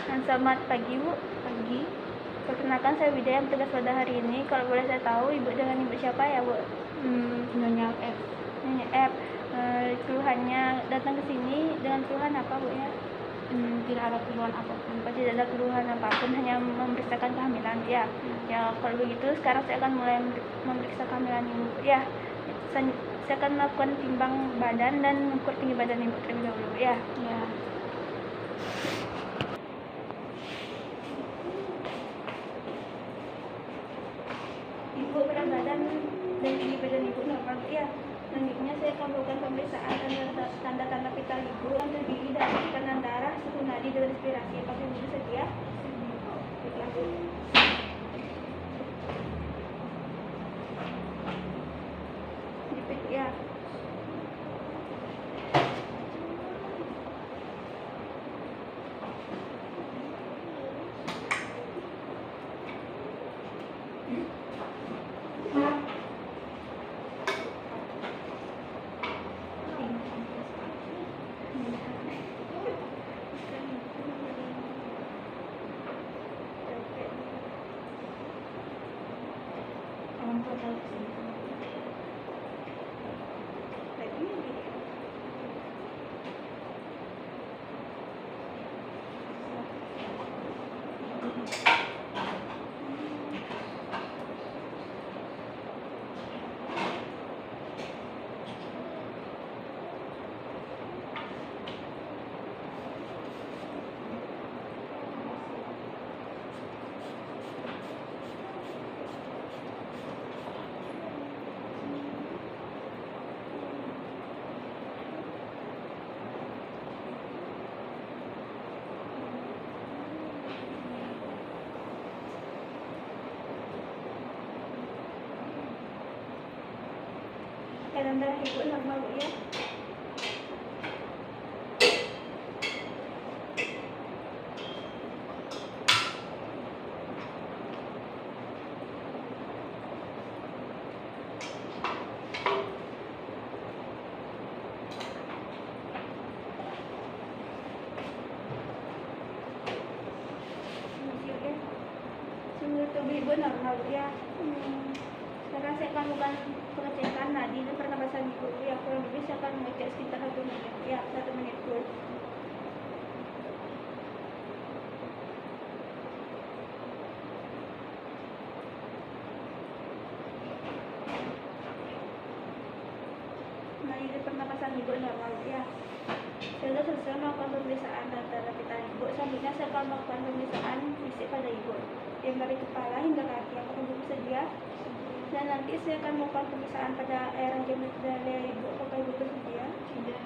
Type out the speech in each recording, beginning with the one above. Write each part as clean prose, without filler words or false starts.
Selamat pagi Bu. Pagi. Perkenalkan saya Widya yang tugas pada hari ini. Kalau boleh saya tahu Ibu dengan Ibu siapa ya Bu? Nyonya F. Nyonya F. Keluhannya datang ke sini dengan keluhan apa Bu ya? Tidak ada keluhan apapun. Tidak ada keluhan apapun, hanya memeriksakan kehamilan ya. Ya kalau begitu sekarang saya akan mulai memeriksa kehamilan Ibu ya. Saya akan melakukan timbang badan dan mengukur tinggi badan Ibu terlebih dahulu ya. Ya. Ibu berat badan dan tinggi badan Ibu normal ya. Selanjutnya saya akan melakukan pemeriksaan tanda-tanda vital Ibu yang terdiri dari tekanan darah, suhu nadi, dan respirasi. Apakah Ibu bersedia? Baiklah. Jepit ya. Tekanan darah Ibu normal Bu ya. Suhu tubuh Ibu normal Bu ya. Sekarang saya akan melakukan pengecekan nadi dan pernapasan Ibu ya. Kurang lebih saya akan mengecek sekitar 1 menit ya, 1 menit full. Nadi dan pernapasan Ibu normal ya. Saya sudah selesai melakukan pemeriksaan tanda-tanda vital Ibu. Selanjutnya saya akan melakukan pemeriksaan fisik pada Ibu, yang dari kepala hingga kaki. Apakah Ibu bersedia? Dan nanti saya akan melakukan pemeriksaan pada area genitalia Ibu. Apakah Ibu bersedia? Tidak.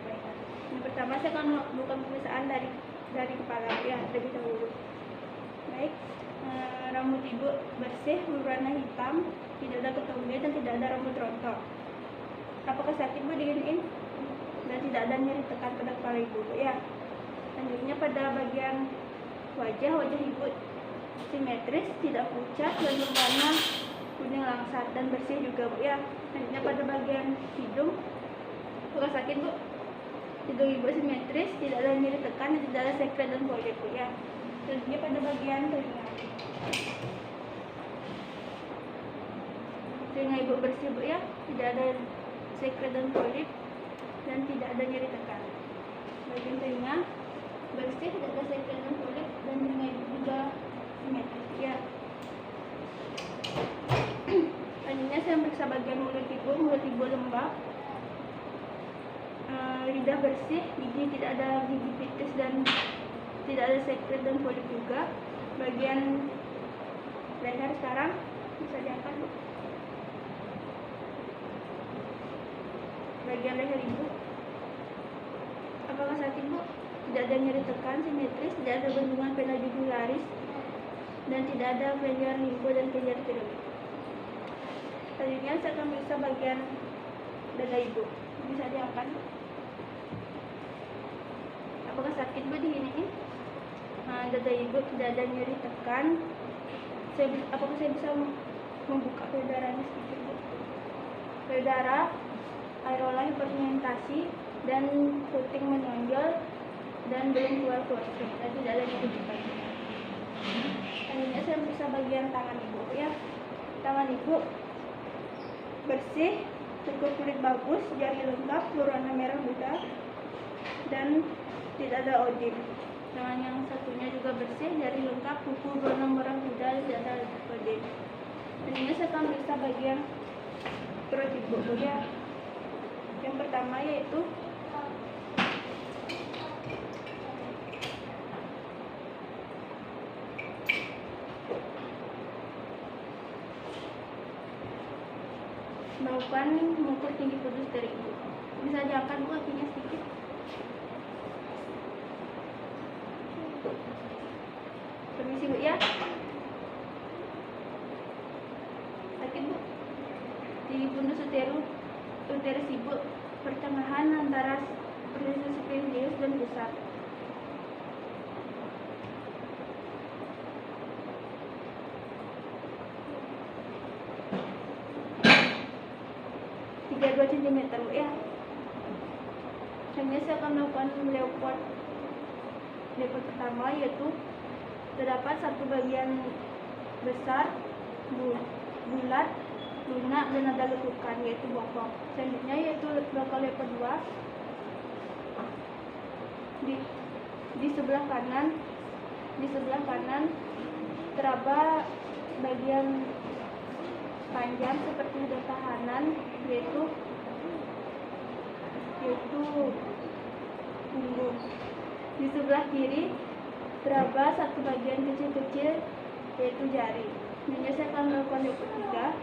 Baiklah. Yang pertama saya akan melakukan pemeriksaan dari kepala ya, terlebih dahulu. Baik. Rambut Ibu bersih, berwarna hitam, tidak ada ketombe dan tidak ada rambut rontok. Apakah sakit Bu diginiin? Dan tidak ada nyeri tekan pada kepala Ibu ya. Selanjutnya pada bagian wajah Ibu simetris, tidak pucat dan berwarna kuning langsat dan bersih juga Bu ya. Selanjutnya pada bagian hidung, apakah sakit Bu? Hidung Ibu simetris, tidak ada nyeri tekan dan tidak ada sekret dan polip Bu ya. Selanjutnya pada bagian telinga. Telinga Ibu bersih Bu ya, tidak ada sekret dan polip dan tidak ada nyeri tekan. Bagian telinga bersih, tidak ada sekret dan polip dan telinga Ibu juga simetris ya. Selanjutnya saya meriksa bagian mulut Ibu lembab, lidah bersih, gigi tidak ada gigi pitis dan tidak ada sekret dan polip juga. Bagian leher sekarang bisa diangkat Bu. Bagian leher Ibu, apakah sakit Bu? Tidak ada nyeri tekan, simetris, tidak ada bendungan vena jugularis dan tidak ada failure limbo dan failure tiroid. Selanjutnya saya akan meriksa bagian dada Ibu. Bisa diangkat. Apakah sakit Bu diginiin? Dada Ibu tidak ada nyeri tekan. Apakah saya bisa membuka payudaranya sedikit Bu? Payudara, areola hiperpigmentasi dan puting menonjol dan belum keluar kursi dan tidak ada kejutan. Selanjutnya saya periksa bagian tangan ibu ya. Tangan ibu bersih, cukup kulit bagus, jari lengkap, berwarna merah muda, dan tidak ada odin. Tangan yang satunya juga bersih, jari lengkap, kuku berwarna merah muda, tidak ada odin. Dan ini saya akan periksa bagian perut ibu ya. Yang pertama yaitu melakukan mengukur tinggi kudus dari ibu. Bisa diangkat bu kakinya sedikit. Permisi bu ya. Sakit bu. Di fundus uterus ibu pertengahan antara superior dan pusat. Tiga 2 cm bu ya. Selanjutnya saya akan melakukan leopard pertama, yaitu terdapat satu bagian besar bulat, lunak, dan ada lekukan, yaitu bokong. Selanjutnya yaitu melakukan leopard 2 di sebelah kanan teraba bagian panjang seperti ada tahanan, yaitu punggung. Di sebelah kiri teraba satu bagian kecil-kecil, yaitu jari. Ini saya akan melakukan leopard 3.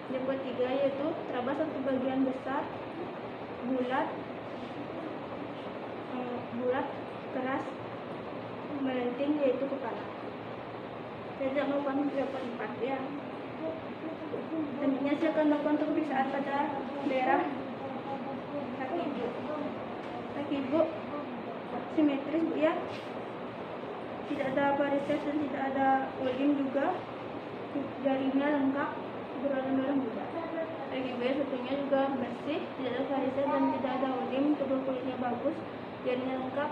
Leopard 3 yaitu teraba satu bagian besar bulat keras melenting, yaitu kepala. Saya tidak melakukan leopard 4 ya. Selanjutnya saya akan melakukan pemeriksaan pada daerah kaki ibu. Kaki ibu simetris bu ya, tidak ada varises dan tidak ada ulim juga. Jarinya lengkap, berwarna merah muda. Kaki ibu satunya juga bersih, tidak ada varises dan tidak ada ulim. Kedua kulitnya bagus, jarinya lengkap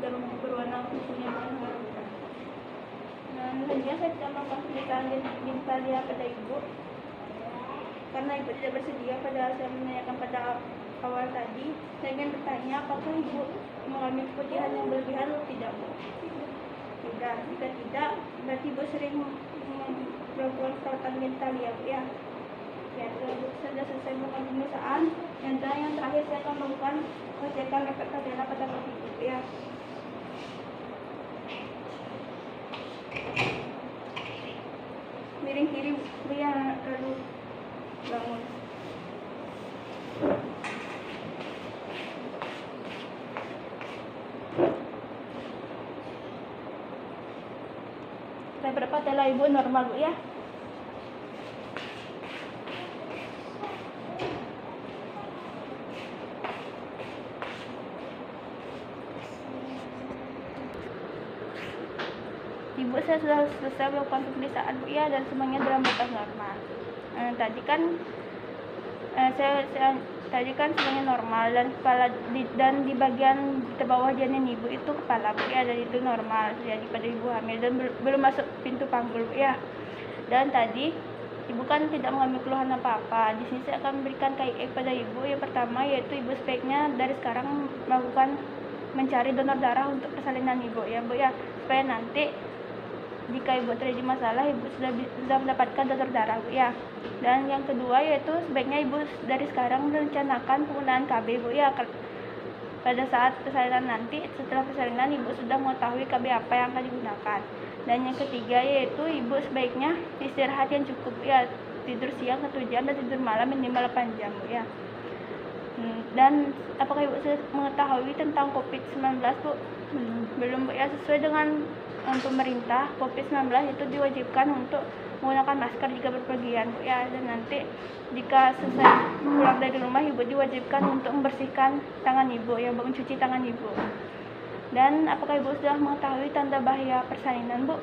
dan berwarna kukunya berwarna merah muda. Dan selanjutnya saya tidak melakukan pemeriksaan genitalia pada ibu karena ibu tidak bersedia. Padahal saya menanyakan pada awal tadi, saya ingin bertanya apakah ibu mengalami keputihan yang berlebihan atau tidak bu? Tidak. Jika tidak, berarti ibu sering melakukan perawatan genitalia bu ya. Ya, sudah selesai melakukan pemeriksaan. Yang terakhir saya akan melakukan pengecekan efek kadena pada kaki ibu ya. Miring kiri bu ya, lalu bangun. Berapa telah ibu normal bu ya. Ibu saya sudah selesai melakukan pemeriksaan bu ya, dan semuanya dalam batas normal. Tadi kan semuanya normal, dan kepala dan di bagian terbawah janin ibu itu kepala bu ya, dan itu normal jadi pada ibu hamil dan belum masuk pintu panggul bu ya. Dan tadi ibu kan tidak mengalami keluhan apa-apa. Di sini saya akan memberikan KIE pada ibu. Yang pertama yaitu ibu sebaiknya dari sekarang melakukan mencari donor darah untuk persalinan ibu ya bu ya, supaya nanti jika ibu terjadi masalah, ibu sudah mendapatkan donor darah bu ya. Dan yang kedua yaitu sebaiknya ibu dari sekarang merencanakan penggunaan KB bu ya. Pada saat persalinan nanti, setelah persalinan ibu sudah mengetahui KB apa yang akan digunakan. Dan yang ketiga yaitu ibu sebaiknya istirahat yang cukup ya, tidur siang 1 jam dan tidur malam minimal 8 jam bu ya. Dan apakah ibu sudah mengetahui tentang COVID-19 bu? Belum bu ya. Sesuai dengan pemerintah, COVID-19 itu diwajibkan untuk menggunakan masker jika berpergian bu ya. Dan nanti jika selesai pulang dari rumah, ibu diwajibkan untuk membersihkan tangan ibu ya, mencuci tangan ibu. Dan apakah ibu sudah mengetahui tanda bahaya persalinan bu?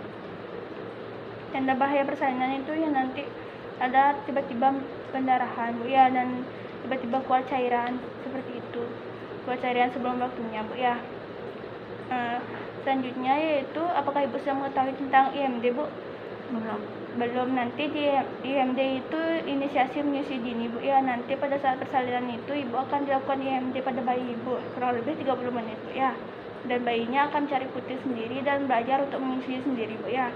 Tanda bahaya persalinan itu yang nanti ada tiba-tiba pendarahan bu ya, dan tiba-tiba keluar cairan seperti itu, keluar cairan sebelum waktunya Bu ya. Selanjutnya yaitu apakah Ibu sudah mengetahui tentang IMD Bu? Belum. Nanti di IMD itu inisiasi menyusui dini Bu ya. Nanti pada saat persalinan itu Ibu akan dilakukan IMD pada bayi Ibu kurang lebih 30 menit Bu ya. Dan bayinya akan cari putih sendiri dan belajar untuk menyusui sendiri Bu ya.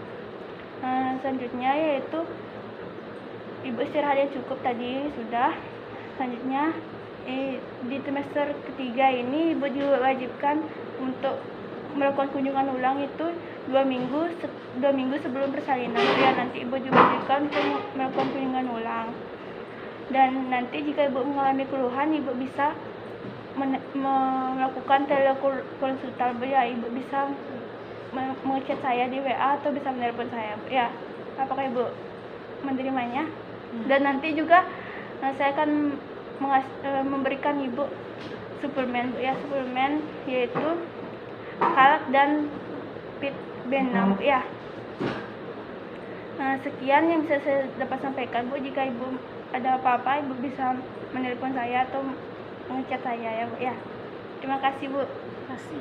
Selanjutnya yaitu Ibu istirahat yang cukup tadi sudah. Selanjutnya di trimester ketiga ini Ibu diwajibkan untuk melakukan kunjungan ulang itu 2 minggu sebelum persalinan ya. Nanti Ibu diwajibkan untuk melakukan kunjungan ulang. Dan nanti jika Ibu mengalami keluhan, Ibu bisa melakukan telekonsultan Bu ya. Ibu bisa mengechat saya di WA atau bisa menelepon saya Bu ya. Apakah Ibu menerimanya? Dan nanti juga saya akan memberikan Ibu suplemen Bu ya, suplemen yaitu Kalak dan Pit B6 Bu ya. Sekian yang bisa saya dapat sampaikan Bu. Jika Ibu ada apa-apa, Ibu bisa menelepon saya atau mengechat saya ya Bu ya. Terima kasih Bu. Terima kasih.